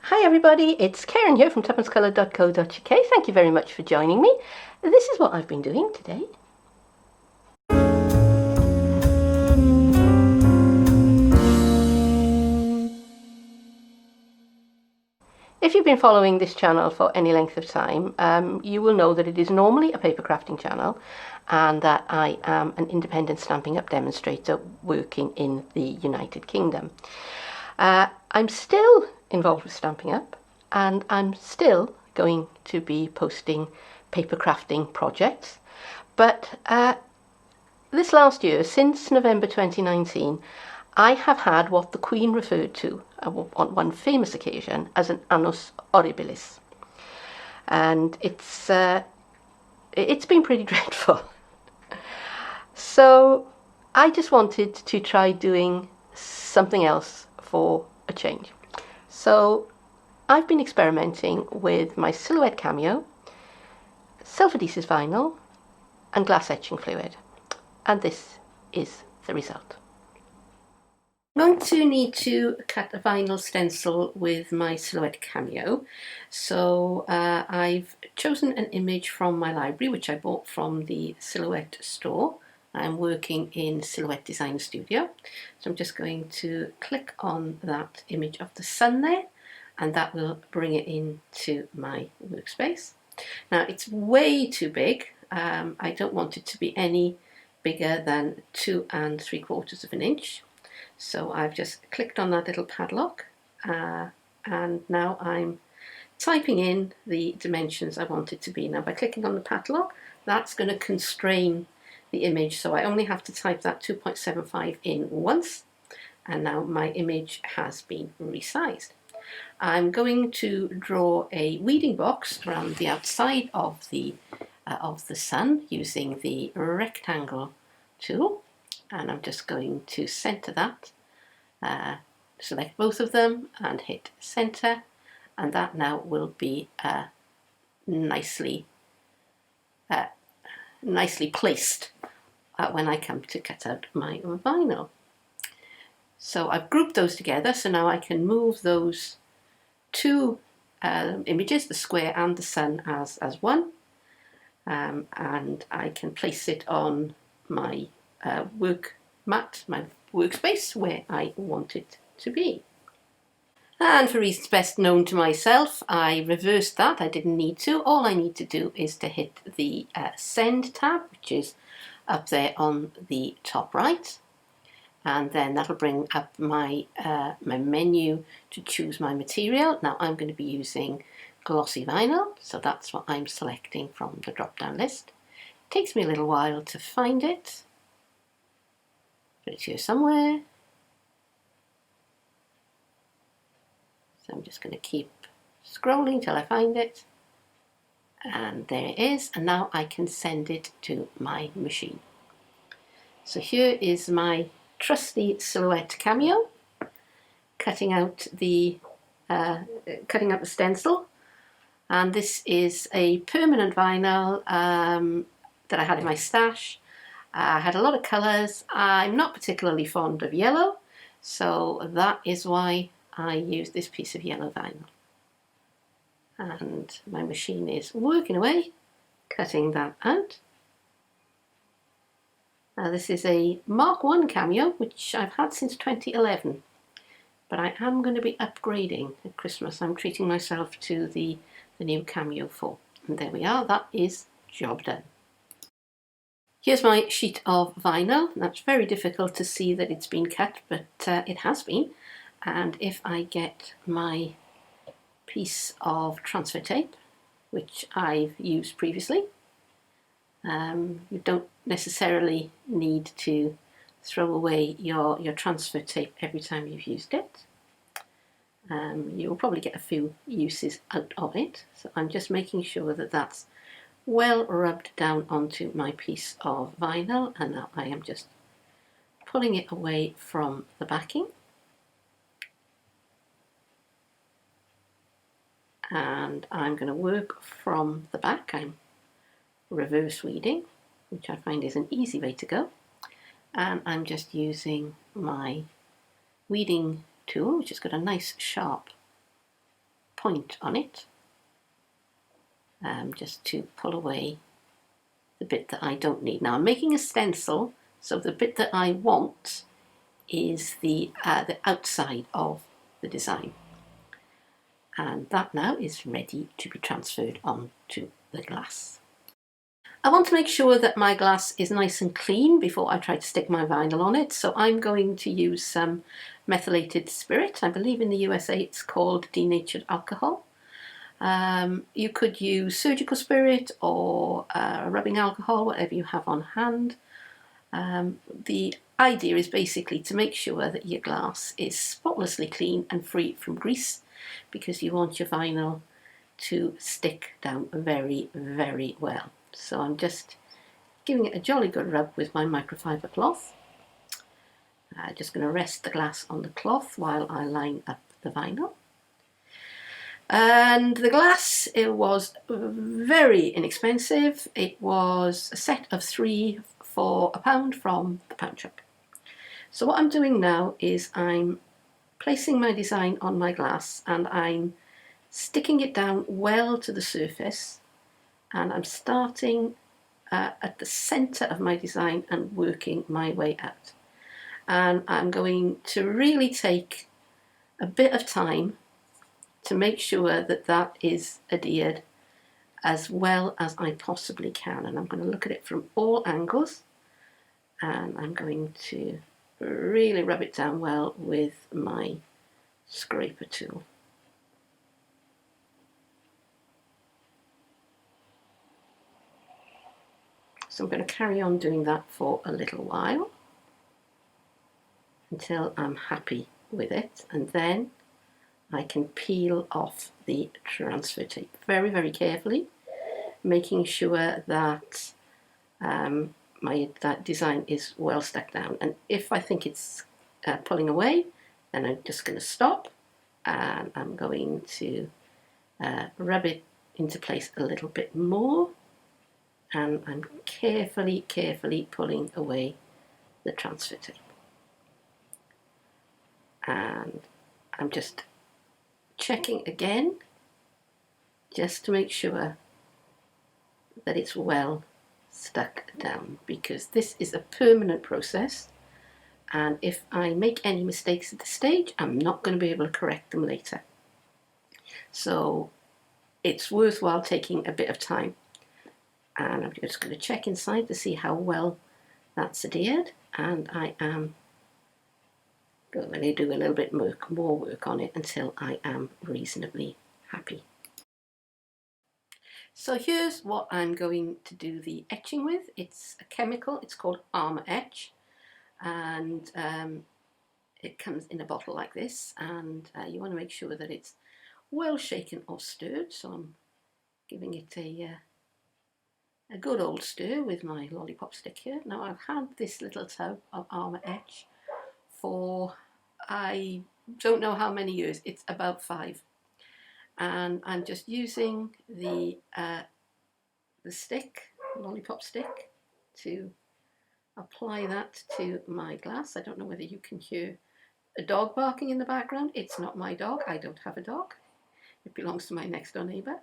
Hi everybody, it's Karen here from tuppencecolour.co.uk. Thank you very much for joining me. This is what I've been doing today. If you've been following this channel for any length of time, you will know that it is normally a paper crafting channel and that I am an independent Stampin' Up demonstrator working in the United Kingdom. I'm still involved with Stampin' Up and I'm still going to be posting paper crafting projects, but this last year, since November 2019, I have had what the Queen referred to on one famous occasion as an annus horribilis, and it's been pretty dreadful. So I just wanted to try doing something else for a change. So I've been experimenting with my Silhouette Cameo, self-adhesive vinyl and glass etching fluid, and this is the result. I'm going to need to cut a vinyl stencil with my Silhouette Cameo. So I've chosen an image from my library, which I bought from the Silhouette store. I'm working in Silhouette Design Studio. So I'm just going to click on that image of the sun there, and that will bring it into my workspace. Now it's way too big. I don't want it to be any bigger than 2 3/4 of an inch. So I've just clicked on that little padlock and now I'm typing in the dimensions I want it to be. Now by clicking on the padlock, that's going to constrain the image, so I only have to type that 2.75 in once, and now my image has been resized. I'm going to draw a weeding box around the outside of the sun using the rectangle tool, and I'm just going to center that, select both of them and hit center, and that now will be nicely placed when I come to cut out my vinyl. So I've grouped those together, so now I can move those two images, the square and the sun, as one, and I can place it on my work mat, my workspace, where I want it to be. And for reasons best known to myself, I reversed that. I didn't need to. All I need to do is to hit the send tab, which is up there on the top right, and then that'll bring up my my menu to choose my material. Now I'm going to be using glossy vinyl, so that's what I'm selecting from the drop-down list. It takes me a little while to find it, but it's here somewhere. So I'm just going to keep scrolling till I find it, and there it is, and now I can send it to my machine. So here is my trusty Silhouette Cameo, cutting out the stencil, and this is a permanent vinyl that I had in my stash. I had a lot of colours. I'm not particularly fond of yellow, so that is why I used this piece of yellow vinyl. And my machine is working away, cutting that out. Now this is a Mark I Cameo, which I've had since 2011, but I am going to be upgrading at Christmas. I'm treating myself to the new Cameo 4. And there we are, that is job done. Here's my sheet of vinyl. That's very difficult to see that it's been cut, but it has been. And if I get my piece of transfer tape, which I've used previously, you don't necessarily need to throw away your transfer tape every time you've used it. You'll probably get a few uses out of it, so I'm just making sure that that's well rubbed down onto my piece of vinyl, and now I am just pulling it away from the backing. And I'm going to work from the back. I'm reverse weeding, which I find is an easy way to go, and I'm just using my weeding tool, which has got a nice sharp point on it, just to pull away the bit that I don't need. Now I'm making a stencil, so the bit that I want is the outside of the design. And that now is ready to be transferred onto the glass. I want to make sure that my glass is nice and clean before I try to stick my vinyl on it, so I'm going to use some methylated spirit. I believe in the USA it's called denatured alcohol. You could use surgical spirit or rubbing alcohol, whatever you have on hand. The idea is basically to make sure that your glass is spotlessly clean and free from grease, because you want your vinyl to stick down very, very well. So I'm just giving it a jolly good rub with my microfiber cloth. Just going to rest the glass on the cloth while I line up the vinyl. And the glass, it was very inexpensive. It was a set of 3 for £1 from the pound shop. So what I'm doing now is I'm placing my design on my glass and I'm sticking it down well to the surface, and I'm starting at the centre of my design and working my way out. And I'm going to really take a bit of time to make sure that that is adhered as well as I possibly can. And I'm going to look at it from all angles, and I'm going to really rub it down well with my scraper tool. So I'm going to carry on doing that for a little while until I'm happy with it, and then I can peel off the transfer tape very, very carefully, making sure that that design is well stuck down. And if I think it's pulling away, then I'm just going to stop, and I'm going to rub it into place a little bit more, and I'm carefully pulling away the transfer tape. And I'm just checking again, just to make sure that it's well stuck down, because this is a permanent process, and if I make any mistakes at this stage, I'm not going to be able to correct them later. So it's worthwhile taking a bit of time, and I'm just going to check inside to see how well that's adhered, and I am going to do a little bit more work on it until I am reasonably happy. So here's what I'm going to do the etching with. It's a chemical, it's called Armor Etch, and it comes in a bottle like this, and you want to make sure that it's well shaken or stirred. So I'm giving it a good old stir with my lollipop stick here. Now I've had this little tub of Armor Etch for I don't know how many years. It's about 5, and I'm just using the stick, lollipop stick, to apply that to my glass. I don't know whether you can hear a dog barking in the background. It's not my dog. I don't have a dog. It belongs to my next door neighbour.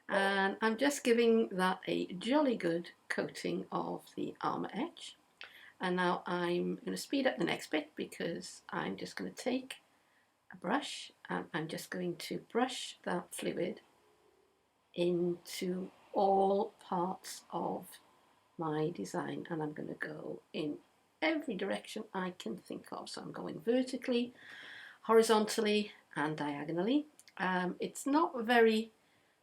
And I'm just giving that a jolly good coating of the Armor Etch. And now I'm going to speed up the next bit, because I'm just going to take a brush and I'm just going to brush that fluid into all parts of my design, and I'm going to go in every direction I can think of. So I'm going vertically, horizontally and diagonally. It's not very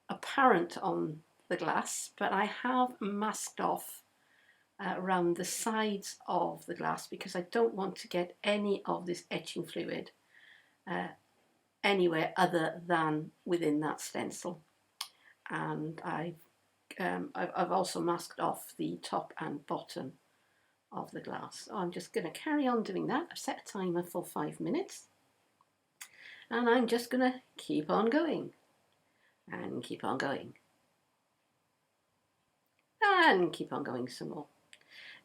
apparent on the glass, but I have masked off around the sides of the glass, because I don't want to get any of this etching fluid anywhere other than within that stencil. And I've also masked off the top and bottom of the glass. So I'm just going to carry on doing that. I've set a timer for 5 minutes, and I'm just going to keep on going and keep on going and keep on going some more.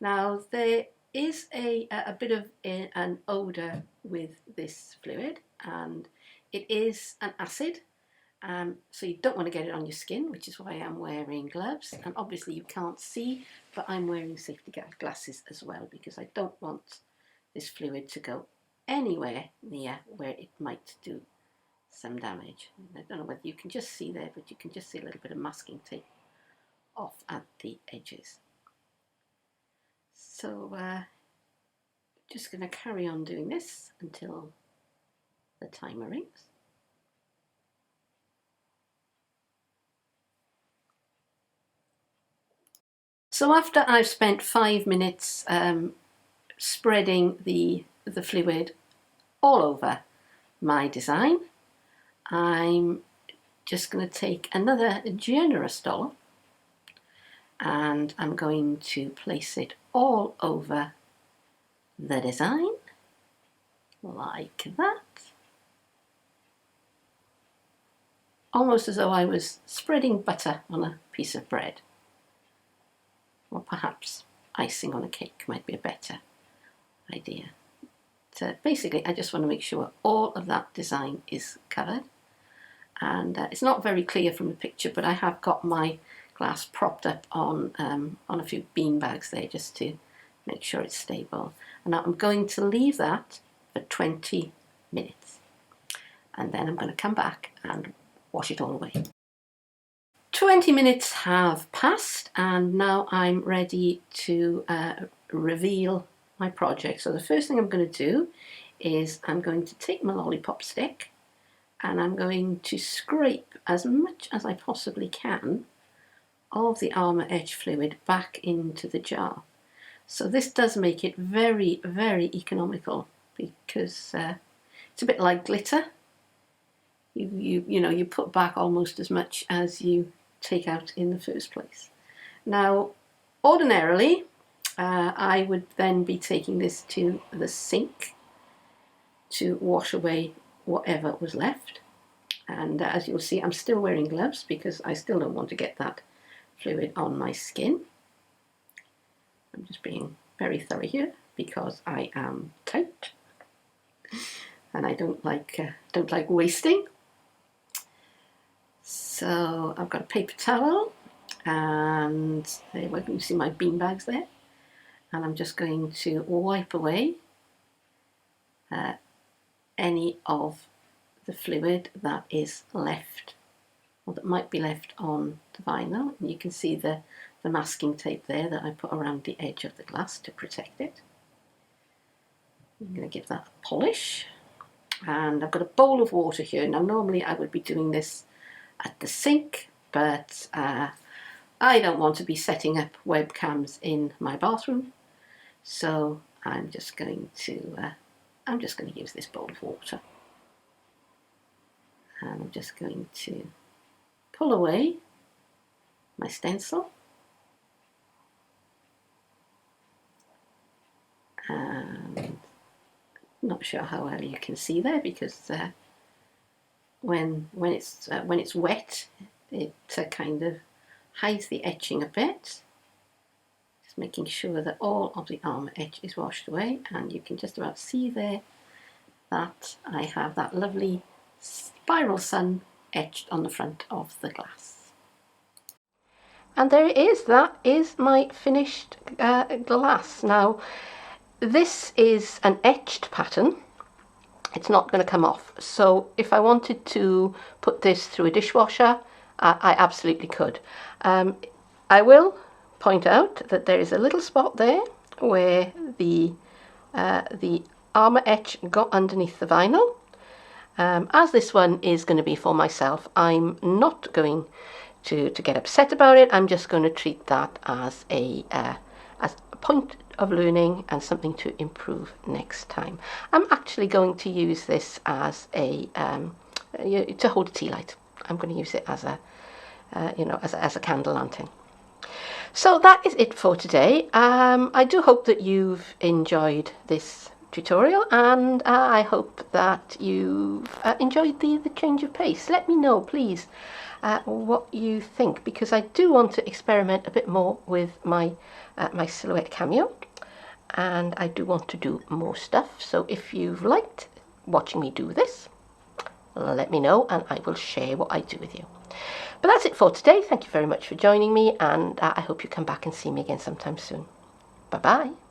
Now there is a bit of an odour with this fluid, and It is an acid, so you don't want to get it on your skin, which is why I'm wearing gloves. And obviously you can't see, but I'm wearing safety glasses as well, because I don't want this fluid to go anywhere near where it might do some damage. I don't know whether you can just see there, but you can just see a little bit of masking tape off at the edges. So just going to carry on doing this until the timer rings. So after I've spent 5 minutes spreading the fluid all over my design, I'm just going to take another generous dollop and I'm going to place it all over the design like that, almost as though I was spreading butter on a piece of bread, or perhaps icing on a cake might be a better idea. So basically I just want to make sure all of that design is covered, and it's not very clear from the picture, but I have got my glass propped up on a few bean bags there just to make sure it's stable. And now I'm going to leave that for 20 minutes and then I'm going to come back and wash it all away. 20 minutes have passed and now I'm ready to reveal my project. So the first thing I'm going to do is I'm going to take my lollipop stick and I'm going to scrape as much as I possibly can of the Armour Etch fluid back into the jar. So this does make it very, very economical, because it's a bit like glitter. You put back almost as much as you take out in the first place. Now, ordinarily, I would then be taking this to the sink to wash away whatever was left. And as you'll see, I'm still wearing gloves because I still don't want to get that fluid on my skin. I'm just being very thorough here because I am tight and I don't like wasting. So I've got a paper towel and there you can see my bean bags there, and I'm just going to wipe away any of the fluid that is left or that might be left on the vinyl. And you can see the masking tape there that I put around the edge of the glass to protect it. I'm going to give that a polish, and I've got a bowl of water here. Now normally I would be doing this at the sink, but I don't want to be setting up webcams in my bathroom, so I'm just going to use this bowl of water, and I'm just going to pull away my stencil, and not sure how well you can see there because when it's wet it kind of hides the etching a bit. Just making sure that all of the Armour Etch is washed away, and you can just about see there that I have that lovely spiral sun etched on the front of the glass. And there it is, that is my finished glass. Now this is an etched pattern, it's not going to come off, so if I wanted to put this through a dishwasher, I absolutely could. I will point out that there is a little spot there where the Armour Etch got underneath the vinyl. As this one is going to be for myself, I'm not going to get upset about it. I'm just going to treat that as a point of learning and something to improve next time. I'm actually going to use this as a to hold a tea light. I'm going to use it as a as a candle lantern. So that is it for today. I do hope that you've enjoyed this tutorial, and I hope that you've enjoyed the change of pace. Let me know, please, what you think, because I do want to experiment a bit more with my my silhouette cameo, and I do want to do more stuff. So if you've liked watching me do this, let me know and I will share what I do with you. But that's it for today. Thank you very much for joining me, and I hope you come back and see me again sometime soon. Bye bye.